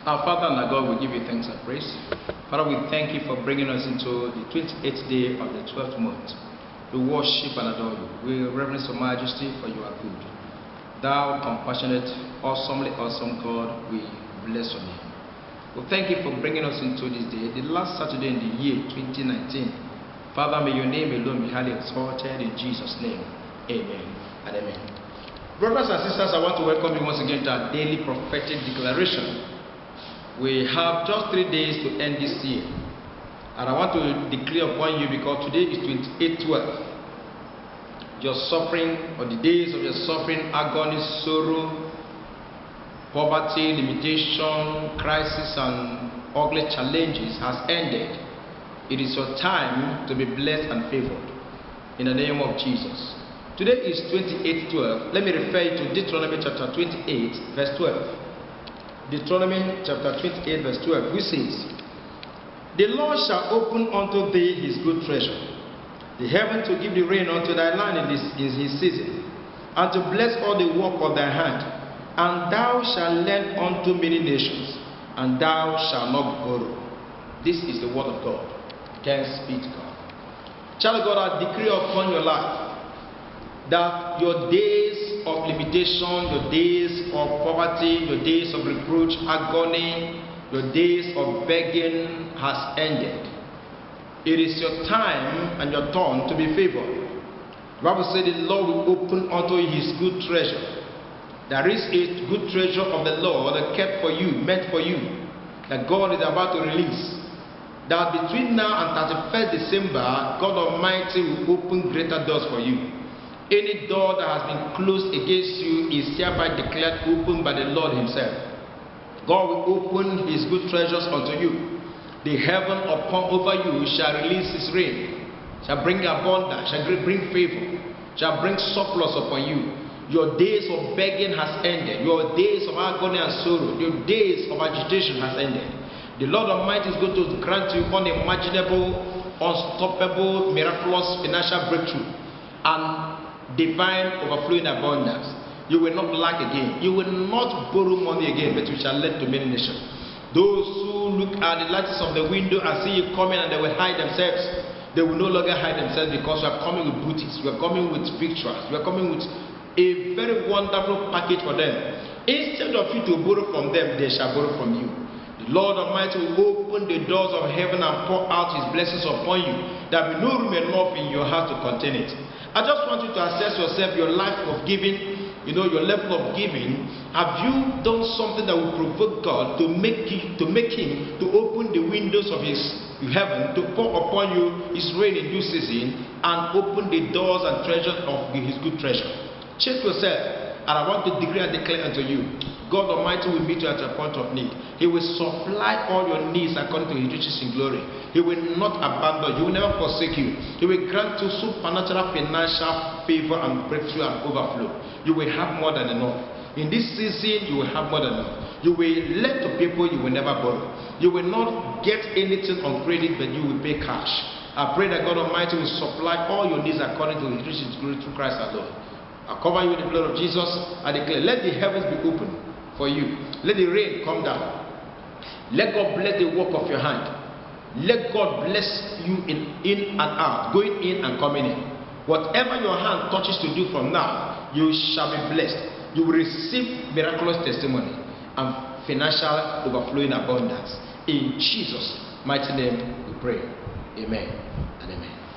Our Father and our God, we give you thanks and praise. Father, we thank you for bringing us into the 28th day of the 12th month. We worship and adore you. We reverence your majesty, for you are good. Thou compassionate, awesomely awesome God, we bless your name. We thank you for bringing us into this day, the last Saturday in the year 2019. Father, may your name alone be highly exalted in Jesus' name. Amen and amen. Brothers and sisters, I want to welcome you once again to our daily prophetic declaration. We have just 3 days to end this year, and I want to declare upon you, because today is 28/12. Your suffering, or the days of your suffering, agony, sorrow, poverty, limitation, crisis, and ugly challenges has ended. It is your time to be blessed and favored in the name of Jesus. Today is 28/12. Let me refer you to Deuteronomy chapter 28, verse 12. Deuteronomy chapter 28, verse 12, which says, "The Lord shall open unto thee his good treasure, the heaven to give the rain unto thy land in his season, and to bless all the work of thy hand. And thou shalt lend unto many nations, and thou shalt not borrow." This is the word of God. Thanks be to God. Child of God, I decree upon your life that your days of limitation, your days of poverty, your days of reproach, agony, your days of begging has ended. It is your time and your turn to be favored. The Bible says the Lord will open unto his good treasure. There is a good treasure of the Lord kept for you, meant for you, that God is about to release. That between now and 31st December, God Almighty will open greater doors for you. Any door that has been closed against you is hereby declared open by the Lord himself. God will open his good treasures unto you. The heaven over you shall release his rain, shall bring abundance, shall bring favor, shall bring surplus upon you. Your days of begging has ended. Your days of agony and sorrow, your days of agitation has ended. The Lord Almighty is going to grant you unimaginable, unstoppable, miraculous financial breakthrough and divine overflowing abundance. You will not lack again. You will not borrow money again, but you shall lend to many nations. Those who look at the lattice of the window and see you coming and they will hide themselves, they will no longer hide themselves, because you are coming with booty, you are coming with victories, you are coming with a very wonderful package for them. Instead of you to borrow from them, they shall borrow from you. The Lord Almighty will open the doors of heaven and pour out his blessings upon you. There will be no room enough in your heart to contain it. I just want you to assess yourself, your life of giving, your level of giving. Have you done something that will provoke God to make him to open the windows of his heaven, to pour upon you his rain in due season, and open the doors and treasures of his good treasure? Check yourself. And I want to decree and declare unto you, God Almighty will meet you at your point of need. He will supply all your needs according to his riches in glory. He will not abandon you. He will never forsake you. He will grant you supernatural financial favor and breakthrough and overflow. You will have more than enough. In this season, you will have more than enough. You will lend to people, you will never borrow. You will not get anything on credit, but you will pay cash. I pray that God Almighty will supply all your needs according to his riches in glory through Christ our Lord. I cover you with the blood of Jesus. I declare, let the heavens be open for you. Let the rain come down. Let God bless the work of your hand. Let God bless you in and out, going in and coming in. Whatever your hand touches to do from now, you shall be blessed. You will receive miraculous testimony and financial overflowing abundance. In Jesus' mighty name we pray. Amen and amen.